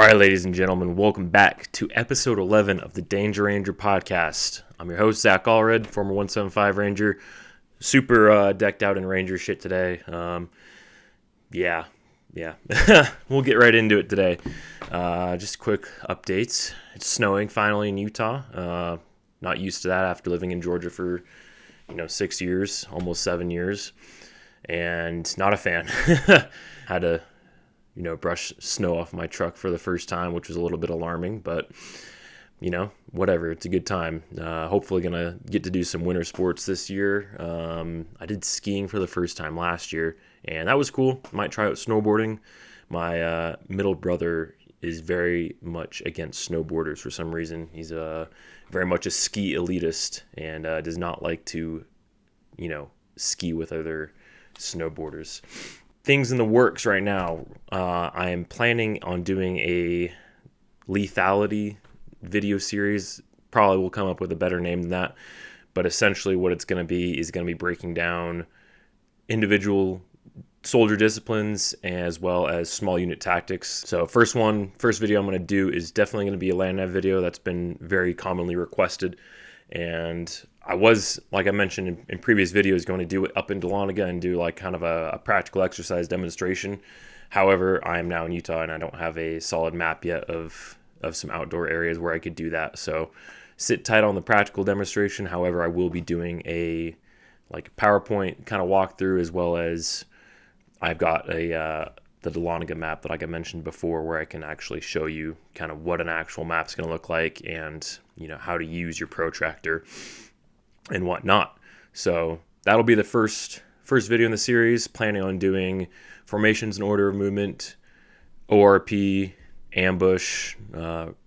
right, ladies and gentlemen, welcome back to episode 11 of the Danger Ranger podcast. I'm your host, Zach Allred, former 175 Ranger. Super decked out in Ranger shit today. Yeah. We'll get right into it today. Just quick updates. It's snowing finally in Utah. Not used to that after living in Georgia for 6 years, almost 7 years, and not a fan. Had to brush snow off my truck for the first time, which was a little bit alarming, but whatever, it's a good time. Hopefully gonna get to do some winter sports this year. I did skiing for the first time last year, and that was cool. Might try out snowboarding. My middle brother is very much against snowboarders for some reason. He's very much a ski elitist and does not like to ski with other snowboarders. Things in the works right now. I am planning on doing a Lethality video series. Probably will come up with a better name than that, but essentially what it's going to be is going to be breaking down individual soldier disciplines as well as small unit tactics. So first video I'm going to do is definitely going to be a land nav video. That's been very commonly requested, and I was, like I mentioned in previous videos, going to do it up in Dahlonega and do like kind of a practical exercise demonstration. However, I am now in Utah and I don't have a solid map yet of some outdoor areas where I could do that. So sit tight on the practical demonstration. However, I will be doing a PowerPoint kind of walkthrough, as well as I've got the Dahlonega map that, like I mentioned before, where I can actually show you kind of what an actual map's going to look like and how to use your protractor and whatnot. So that'll be the first video in the series. Planning on doing formations and order of movement, ORP, ambush,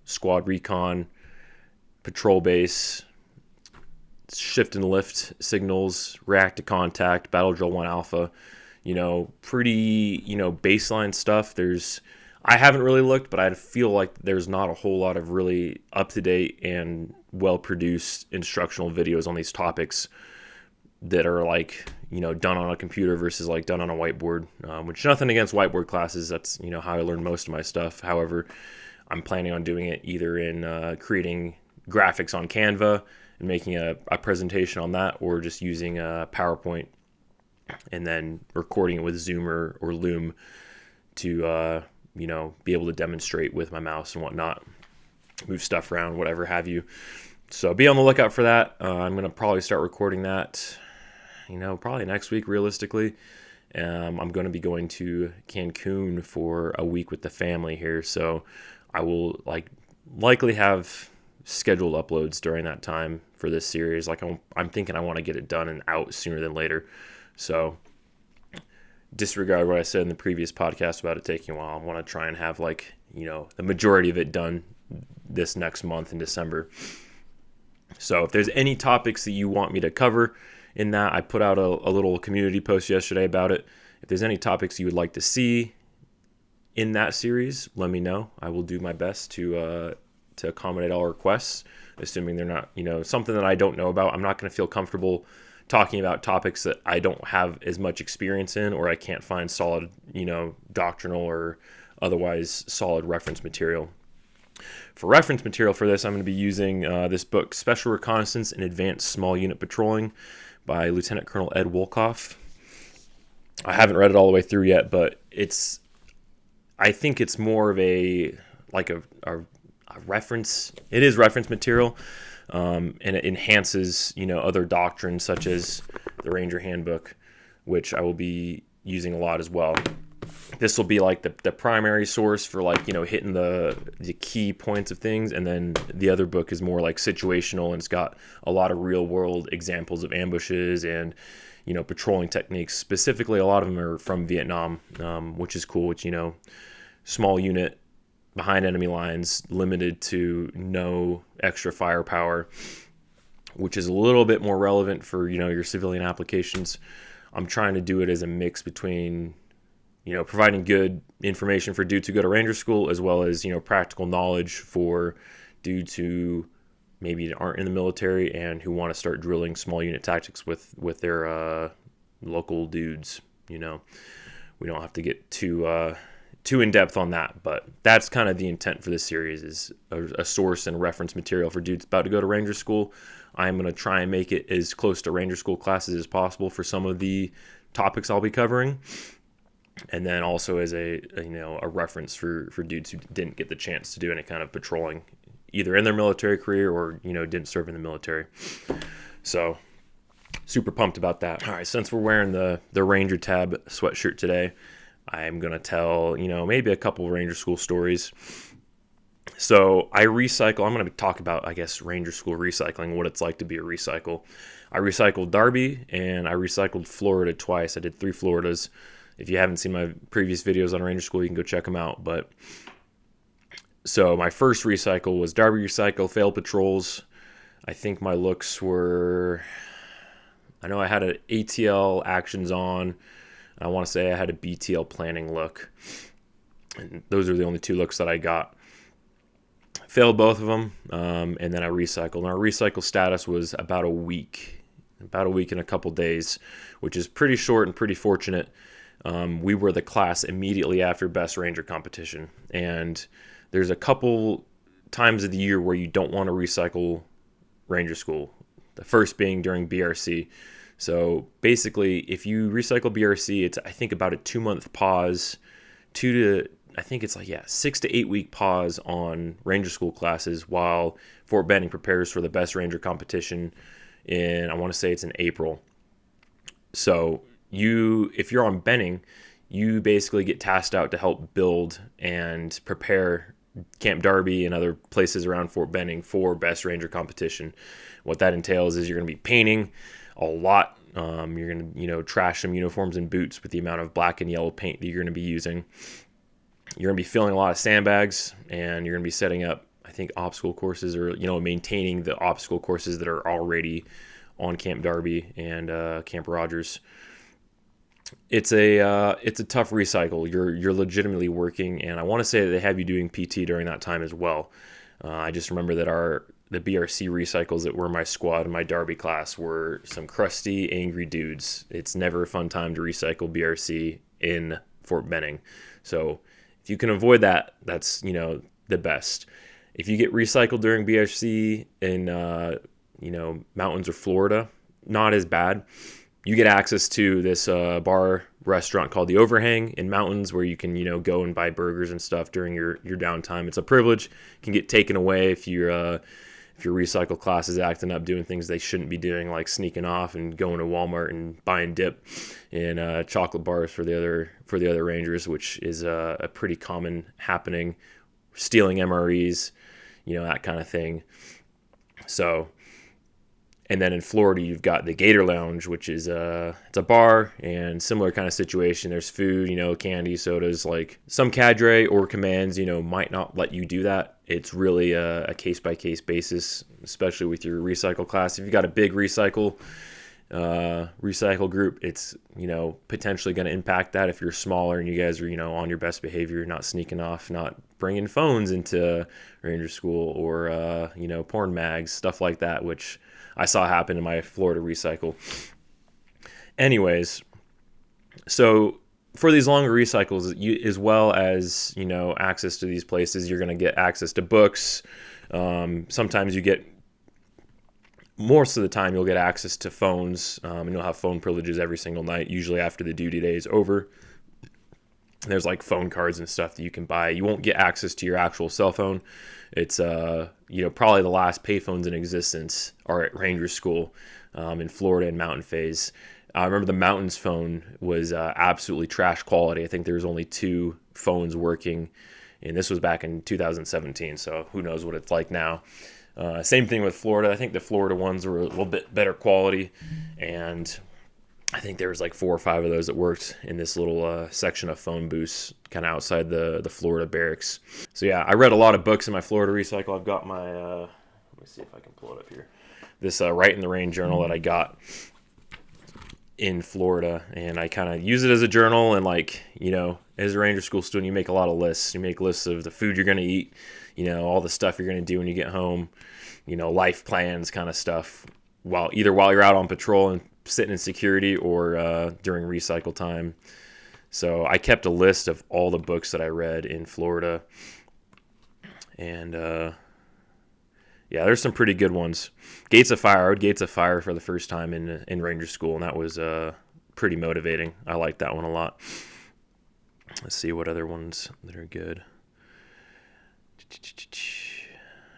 squad recon, patrol base, shift and lift signals, react to contact, battle drill 1 alpha. Pretty baseline stuff. I haven't really looked, but I feel like there's not a whole lot of really up-to-date and well-produced instructional videos on these topics that are done on a computer versus done on a whiteboard, which nothing against whiteboard classes. That's, how I learn most of my stuff. However, I'm planning on doing it either in creating graphics on Canva and making a presentation on that, or just using a PowerPoint and then recording it with Zoom or Loom to be able to demonstrate with my mouse and whatnot, move stuff around, whatever have you. So be on the lookout for that. I'm going to probably start recording that, probably next week, realistically. I'm going to be going to Cancun for a week with the family here, so I will likely have scheduled uploads during that time for this series. I'm thinking I want to get it done and out sooner than later. So disregard what I said in the previous podcast about it taking a while. I want to try and have the majority of it done this next month in December. So if there's any topics that you want me to cover in that, I put out a little community post yesterday about it. If there's any topics you would like to see in that series, let me know. I will do my best to accommodate all requests, assuming they're not, something that I don't know about. I'm not going to feel comfortable talking about topics that I don't have as much experience in, or I can't find solid, doctrinal or otherwise solid reference material. For reference material for this, I'm going to be using this book, Special Reconnaissance and Advanced Small Unit Patrolling by Lieutenant Colonel Ed Wolkoff. I haven't read it all the way through yet, but I think it's more of a reference. It is reference material. And it enhances, other doctrines such as the Ranger Handbook, which I will be using a lot as well. This will be the primary source for hitting the key points of things, and then the other book is more situational, and it's got a lot of real world examples of ambushes and patrolling techniques. Specifically, a lot of them are from Vietnam, which is cool. Which small unit behind enemy lines, limited to no extra firepower, which is a little bit more relevant for your civilian applications. I'm trying to do it as a mix between providing good information for dudes who go to Ranger School, as well as practical knowledge for dudes who maybe aren't in the military and who want to start drilling small unit tactics with their local dudes. We don't have to get too too in depth on that, but that's kind of the intent for this series, is a source and reference material for dudes about to go to Ranger School. I'm going to try and make it as close to Ranger School classes as possible for some of the topics I'll be covering, and then also as a reference for dudes who didn't get the chance to do any kind of patrolling, either in their military career or didn't serve in the military. So super pumped about that. All right, since we're wearing the Ranger Tab sweatshirt today, I'm going to tell, maybe a couple Ranger School stories. So I recycle. I'm going to talk about, I guess, Ranger School recycling, what it's like to be a recycle. I recycled Darby and I recycled Florida twice. I did 3 Floridas. If you haven't seen my previous videos on Ranger School, you can go check them out. But so my first recycle was Darby recycle, failed patrols. I think my looks were, I know I had an ATL actions on. I want to say I had a BTL planning look. And those are the only 2 looks that I got. Failed both of them, and then I recycled. And our recycle status was about a week and a couple days, which is pretty short and pretty fortunate. We were the class immediately after Best Ranger competition. And there's a couple times of the year where you don't want to recycle Ranger School. The first being during BRC. So basically, if you recycle BRC, it's, I think, about a 2-month pause, 6 to 8 week pause on Ranger School classes while Fort Benning prepares for the Best Ranger competition in, I want to say it's in April. So if you're on Benning, you basically get tasked out to help build and prepare Camp Darby and other places around Fort Benning for Best Ranger competition. What that entails is you're going to be painting a lot. You're going to, trash some uniforms and boots with the amount of black and yellow paint that you're going to be using. You're going to be filling a lot of sandbags, and you're going to be setting up, I think, obstacle courses, or, maintaining the obstacle courses that are already on Camp Darby and Camp Rogers. It's a tough recycle. You're legitimately working, and I want to say that they have you doing PT during that time as well. I just remember that the BRC recycles that were my squad in my Darby class were some crusty, angry dudes. It's never a fun time to recycle BRC in Fort Benning. So if you can avoid that, that's, the best. If you get recycled during BRC in, mountains or Florida, not as bad. You get access to this bar restaurant called The Overhang in mountains where you can, go and buy burgers and stuff during your downtime. It's a privilege. It can get taken away if your recycle class is acting up, doing things they shouldn't be doing, like sneaking off and going to Walmart and buying dip and chocolate bars for the other Rangers, which is a pretty common happening. Stealing MREs, that kind of thing. So, and then in Florida, you've got the Gator Lounge, which is it's a bar and similar kind of situation. There's food, candy, sodas. Like some cadre or commands, might not let you do that. It's really a case-by-case basis, especially with your recycle class. If you've got a big recycle group, it's, potentially going to impact that. If you're smaller and you guys are, on your best behavior, not sneaking off, not bringing phones into Ranger School or, porn mags, stuff like that, which I saw happen in my Florida recycle. Anyways, so for these longer recycles, as well as, access to these places, you're going to get access to books. Sometimes most of the time you'll get access to phones, and you'll have phone privileges every single night, usually after the duty day is over. There's like phone cards and stuff that you can buy. You won't get access to your actual cell phone. It's, probably the last payphones in existence are at Ranger School in Florida and Mountain Phase. I remember the Mountains phone was absolutely trash quality. I think there was only 2 phones working, and this was back in 2017, so who knows what it's like now. Same thing with Florida. I think the Florida ones were a little bit better quality, and I think there was like 4 or 5 of those that worked in this little section of phone booths kind of outside the Florida barracks. So yeah, I read a lot of books in my Florida recycle. I've got my, let me see if I can pull it up here. This Right in the Rain journal that I got in Florida, and I kind of use it as a journal. And as a Ranger School student, you make a lot of lists. You make lists of the food you're going to eat, all the stuff you're going to do when you get home, life plans kind of stuff, while you're out on patrol and sitting in security or during recycle time. So I kept a list of all the books that I read in Florida. And yeah, there's some pretty good ones. Gates of Fire. I read Gates of Fire for the first time in Ranger School, and that was pretty motivating. I liked that one a lot. Let's see what other ones that are good.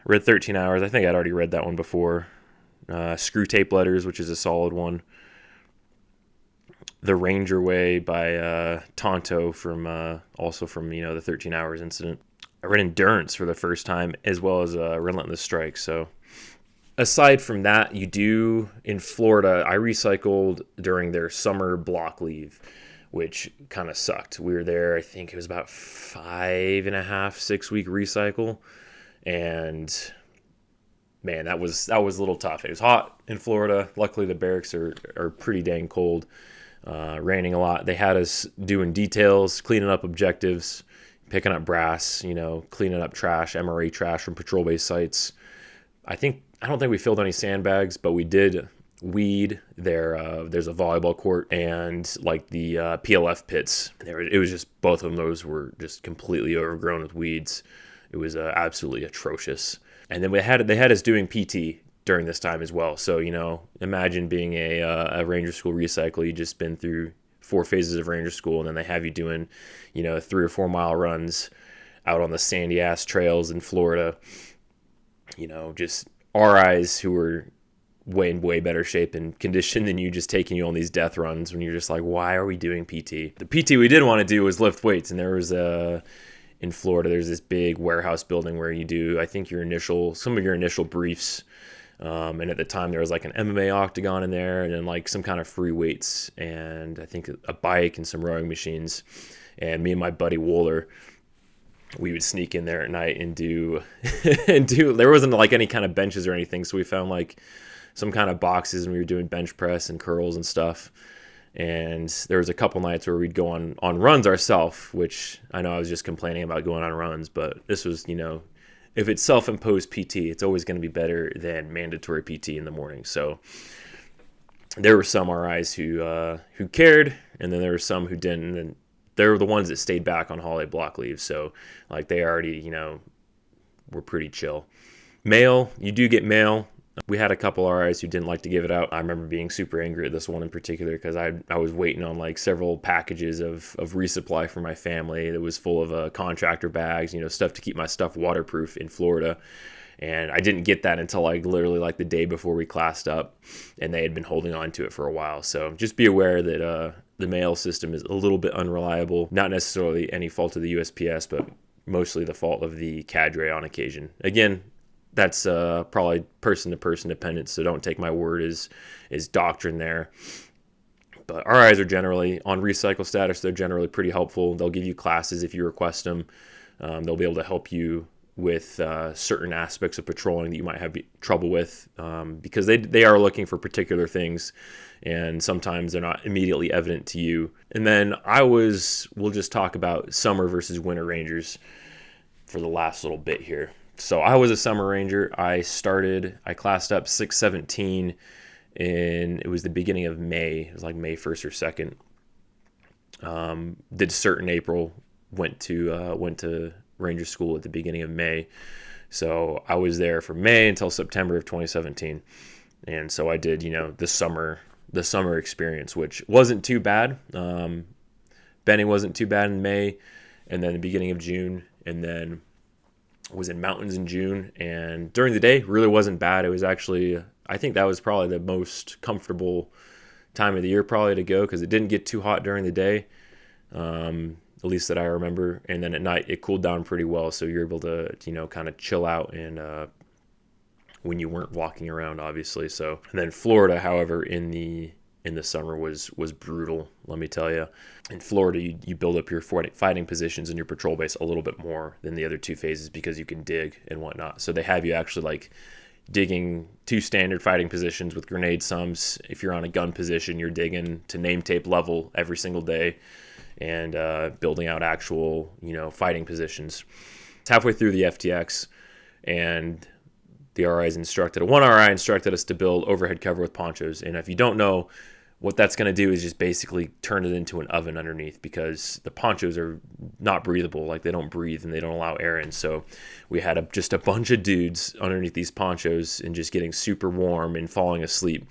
Read 13 Hours. I think I'd already read that one before. Screw Tape Letters, which is a solid one. The Ranger Way by Tonto also from the 13 Hours incident. I read Endurance for the first time, as well as Relentless Strike. So aside from that, in Florida, I recycled during their summer block leave, which kind of sucked. We were there, I think it was about 5.5, 6 week recycle. And man, that was a little tough. It was hot in Florida. Luckily, the barracks are pretty dang cold. Raining a lot. They had us doing details, cleaning up objectives, picking up brass, cleaning up trash, MRA trash from patrol base sites. I don't think we filled any sandbags, but we did weed there. There's a volleyball court and like the PLF pits. It was just, both of those were just completely overgrown with weeds. It was absolutely atrocious. And then they had us doing PT during this time as well. So, imagine being a Ranger School recycle. You just been through 4 phases of Ranger School, and then they have you doing, 3 or 4 mile runs out on the sandy ass trails in Florida. Just RIs who were way in way better shape and condition than you, just taking you on these death runs when you're just like, why are we doing PT? The PT we did want to do was lift weights, and there was in Florida, there's this big warehouse building where you do, I think, some of your initial briefs. And at the time, there was like an MMA octagon in there, and then like some kind of free weights, and I think a bike and some rowing machines. And me and my buddy Wooler, we would sneak in there at night and do there wasn't like any kind of benches or anything, so we found like some kind of boxes, and we were doing bench press and curls and stuff. And there was a couple nights where we'd go on runs ourselves, which I know I was just complaining about going on runs, but this was, if it's self-imposed PT, it's always going to be better than mandatory PT in the morning. So there were some RIs who cared, and then there were some who didn't, and they were the ones that stayed back on holiday block leave. So like they already, were pretty chill. Mail, you do get mail. We had a couple RIs who didn't like to give it out. I remember being super angry at this one in particular because I was waiting on like several packages of resupply for my family that was full of contractor bags, stuff to keep my stuff waterproof in Florida. And I didn't get that until like literally like the day before we classed up, and they had been holding on to it for a while. So just be aware that the mail system is a little bit unreliable. Not necessarily any fault of the USPS, but mostly the fault of the cadre on occasion. Again, that's probably person-to-person dependent, so don't take my word as doctrine there. But RIs are generally on recycle status. They're generally pretty helpful. They'll give you classes if you request them. They'll be able to help you with certain aspects of patrolling that you might have trouble with, because they are looking for particular things, and sometimes they're not immediately evident to you. And then we'll just talk about summer versus winter Rangers for the last little bit here. So I was a summer ranger. I classed up 6/17 it was the beginning of May. It was like May 1st or 2nd. Did cert in April, went to Ranger School at the beginning of May. So I was there from May until September of 2017. And so I did, the summer experience, which wasn't too bad. Benning wasn't too bad in May, and then the beginning of June, and then was in mountains in June, and during the day really wasn't bad. It was actually, I think that was probably the most comfortable time of the year probably to go, because it didn't get too hot during the day, at least that I remember, and then at night it cooled down pretty well, so you're able to kind of chill out and when you weren't walking around, obviously. So, and then Florida, however, in the summer was brutal, let me tell you. In Florida, you build up your fighting positions in your patrol base a little bit more than the other 2 phases, because you can dig and whatnot. So they have you actually like digging 2 standard fighting positions with grenade sums. If you're on a gun position, you're digging to name tape level every single day, and building out actual fighting positions. It's halfway through the FTX, and one RI instructed us to build overhead cover with ponchos. And if you don't know what that's going to do is just basically turn it into an oven underneath, because the ponchos are not breathable. Like, they don't breathe and they don't allow air in. So we had just a bunch of dudes underneath these ponchos and just getting super warm and falling asleep.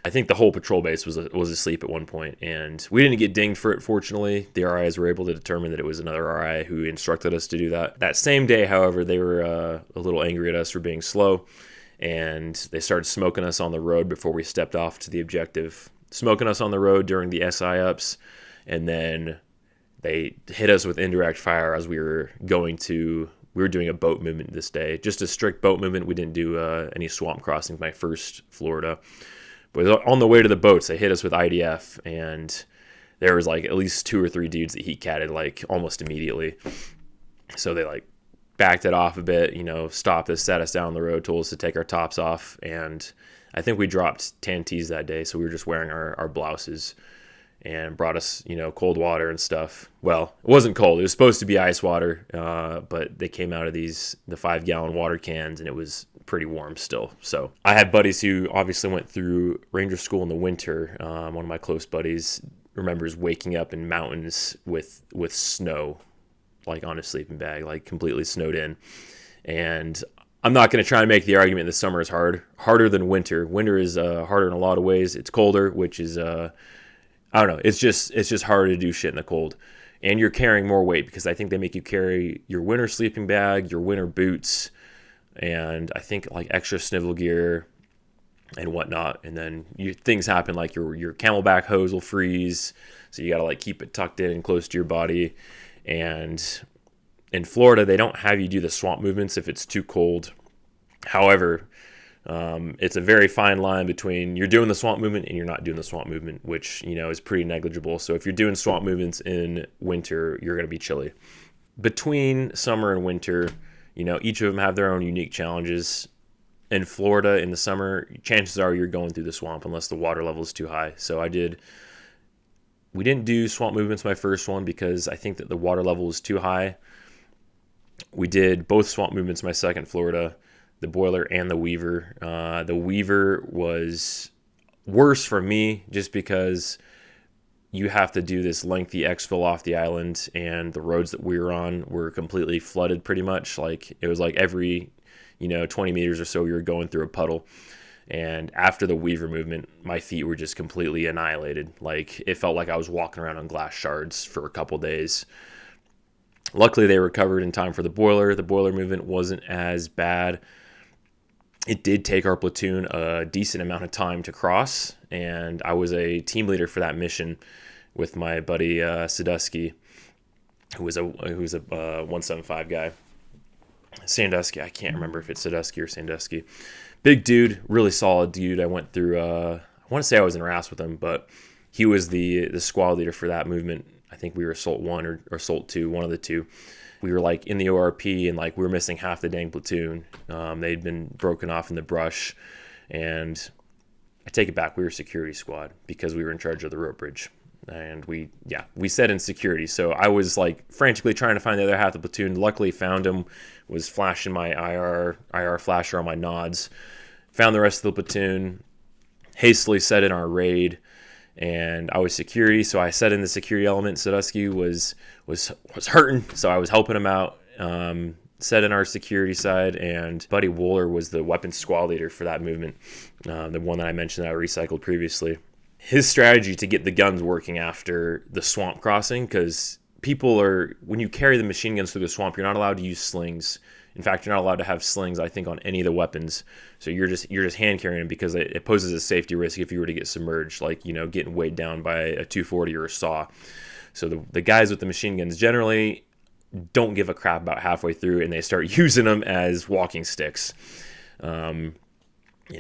I think the whole patrol base was asleep at one point, and we didn't get dinged for it, fortunately. The RIs were able to determine that it was another RI who instructed us to do that. That same day, however, they were a little angry at us for being slow, and they started smoking us on the road before we stepped off to the objective. Smoking us on the road during the SI ups, and then they hit us with indirect fire as we were doing a boat movement this day. Just a strict boat movement. We didn't do any swamp crossings my first Florida. But on the way to the boats, they hit us with IDF, and there was like at least 2 or 3 dudes that heat catted like almost immediately. So they like backed it off a bit, stopped us, sat us down on the road, told us to take our tops off, and I think we dropped tan tees that day, so we were just wearing our blouses, and brought us, cold water and stuff. Well, it wasn't cold. It was supposed to be ice water, but they came out of the 5-gallon water cans, and it was pretty warm still. So I had buddies who obviously went through Ranger School in the winter. One of my close buddies remembers waking up in mountains with snow, like on his sleeping bag, like completely snowed in. And I'm not going to try and make the argument that summer is harder than winter. Winter is harder in a lot of ways. It's colder, which is I don't know. It's just harder to do shit in the cold, and you're carrying more weight, because I think they make you carry your winter sleeping bag, your winter boots, and I think like extra snivel gear and whatnot. And then things happen, like your Camelback hose will freeze, so you got to like keep it tucked in and close to your body. And in Florida, they don't have you do the swamp movements if it's too cold. However, it's a very fine line between you're doing the swamp movement and you're not doing the swamp movement, which, is pretty negligible. So if you're doing swamp movements in winter, you're going to be chilly. Between summer and winter, each of them have their own unique challenges. In Florida, in the summer, chances are you're going through the swamp unless the water level is too high. So we didn't do swamp movements my first one because I think that the water level was too high. We did both swamp movements my second Florida, the Boiler and the Weaver. The Weaver was worse for me just because you have to do this lengthy exfil off the island, and the roads that we were on were completely flooded pretty much. Like, it was like every 20 meters or so you were going through a puddle. And after the Weaver movement, my feet were just completely annihilated. Like, it felt like I was walking around on glass shards for a couple days. Luckily, they recovered in time for the Boiler. The Boiler movement wasn't as bad. It did take our platoon a decent amount of time to cross, and I was a team leader for that mission with my buddy Sadusky, who was a 175 guy. Sandusky, I can't remember if it's Sadusky or Sandusky. Big dude, really solid dude. I went through, I want to say I was in RAS with him, but he was the squad leader for that movement. I think we were Assault 1 or Assault 2, one of the two. We were like in the ORP, and like we were missing half the dang platoon. They'd been broken off in the brush, and I take it back. We were security squad because we were in charge of the rope bridge, and we set in security. So I was like frantically trying to find the other half of the platoon. Luckily found him, was flashing my IR flasher on my nods, found the rest of the platoon, hastily set in our raid. And I was security, so I set in the security element. Sadusky was hurting, so I was helping him out. Set in our security side, and Buddy Wooler was the weapons squad leader for that movement, the one that I mentioned that I recycled previously. His strategy to get the guns working after the swamp crossing, because when you carry the machine guns through the swamp, you're not allowed to use slings. In fact, you're not allowed to have slings, I think, on any of the weapons. So you're just hand carrying them because it poses a safety risk if you were to get submerged, like, getting weighed down by a 240 or a saw. So the guys with the machine guns generally don't give a crap about halfway through, and they start using them as walking sticks. And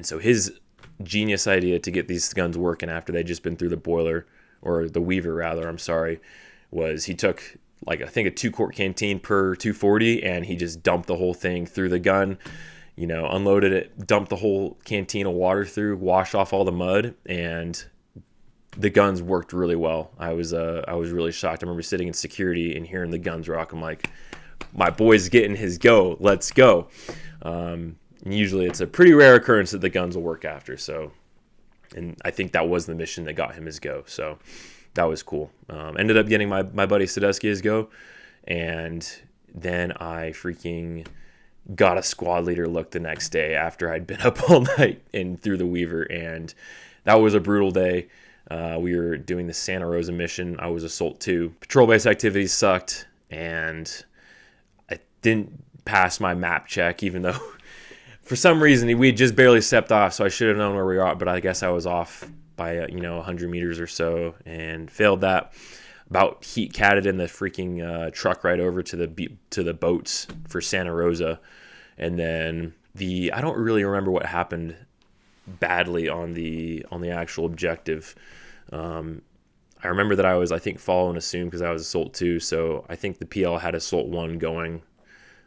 so his genius idea to get these guns working after they'd just been through the Boiler, or the Weaver rather, was he took I think a 2-quart canteen per 240, and he just dumped the whole thing through the gun, unloaded it, dumped the whole canteen of water through, washed off all the mud, and the guns worked really well. I was really shocked. I remember sitting in security and hearing the guns rock. I'm like, my boy's getting his go. Let's go. Usually it's a pretty rare occurrence that the guns will work after. So And I think that was the mission that got him his go. So that was cool. Ended up getting my buddy Sadusky his go. And then I freaking got a squad leader look the next day after I'd been up all night and through the Weaver. And that was a brutal day. We were doing the Santa Rosa mission. I was Assault 2. Patrol base activities sucked. And I didn't pass my map check, even though for some reason we just barely stepped off. So I should have known where we were at, but I guess I was off by 100 meters or so and failed that. About heat catted in the freaking truck right over to the boats for Santa Rosa. And then I don't really remember what happened badly on the actual objective. I remember that I was, I think, following Assume because I was Assault 2. So I think the PL had Assault 1 going.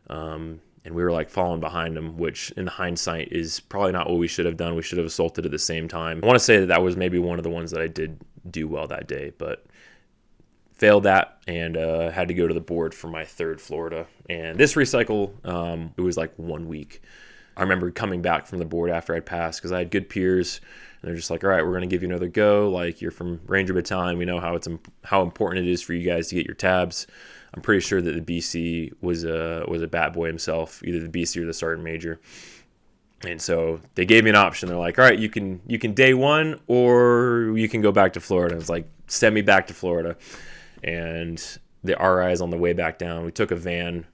And we were like falling behind them, which in hindsight is probably not what we should have done. We should have assaulted at the same time. I want to say that was maybe one of the ones that I did do well that day, but failed that and had to go to the board for my third Florida. And this recycle, it was like 1 week. I remember coming back from the board after I'd passed because I had good peers. And they're just like, all right, we're going to give you another go. Like, you're from Ranger Battalion. We know how important it is for you guys to get your tabs. I'm pretty sure that the BC was a bat boy himself, either the BC or the Sergeant Major. And so they gave me an option. They're like, all right, you can day one or you can go back to Florida. I was like, send me back to Florida. And the RIs on the way back down, we took a van.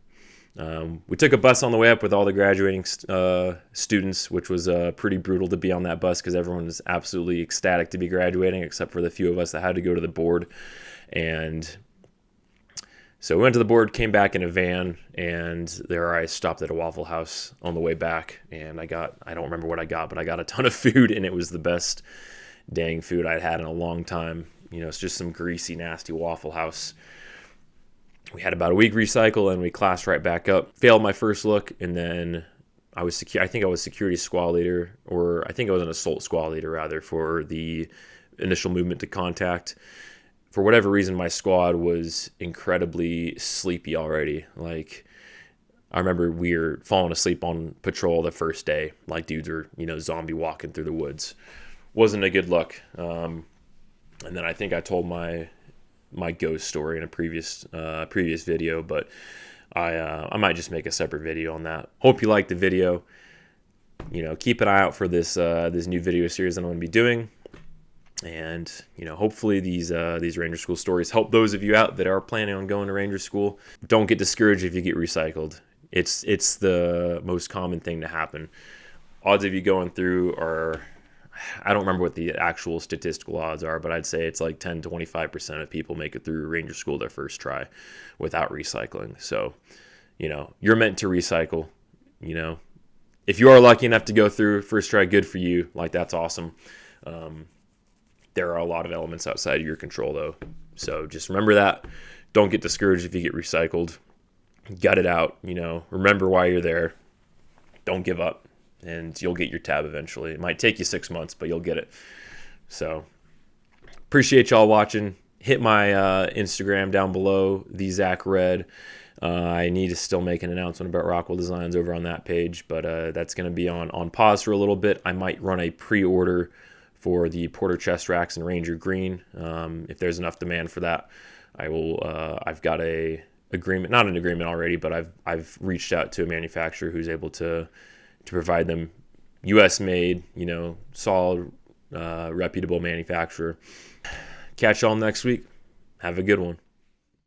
We took a bus on the way up with all the graduating students, which was pretty brutal to be on that bus because everyone was absolutely ecstatic to be graduating, except for the few of us that had to go to the board. And so we went to the board, came back in a van, and there I stopped at a Waffle House on the way back. And I don't remember what I got, but I got a ton of food, and it was the best dang food I'd had in a long time. It's just some greasy, nasty Waffle House. We had about a week recycle, and we classed right back up. Failed my first look, and then I think I was security squad leader, or I think I was an assault squad leader, rather, for the initial movement to contact. For whatever reason, my squad was incredibly sleepy already. Like, I remember we were falling asleep on patrol the first day. Like, dudes are, zombie walking through the woods. Wasn't a good look. And then I think I told my ghost story in a previous video, but I might just make a separate video on that. Hope you liked the video. Keep an eye out for this new video series that I'm going to be doing. And, hopefully these Ranger School stories help those of you out that are planning on going to Ranger School. Don't get discouraged if you get recycled. It's the most common thing to happen. Odds of you going through are, I don't remember what the actual statistical odds are, but I'd say it's like 10 to 25% of people make it through Ranger School their first try without recycling. So, you're meant to recycle. If you are lucky enough to go through first try, good for you. Like, that's awesome. There are a lot of elements outside of your control, though. So just remember that. Don't get discouraged if you get recycled. Gut it out. Remember why you're there. Don't give up, and you'll get your tab eventually. It might take you 6 months, but you'll get it. So appreciate y'all watching. Hit my Instagram down below, the Zach Red. I need to still make an announcement about Rockwell Designs over on that page, but that's going to be on pause for a little bit. I might run a pre-order for the Porter chest racks in Ranger Green. If there's enough demand for that, I will. I've got not an agreement already, but I've reached out to a manufacturer who's able to provide them, U.S. made, solid, reputable manufacturer. Catch y'all next week. Have a good one.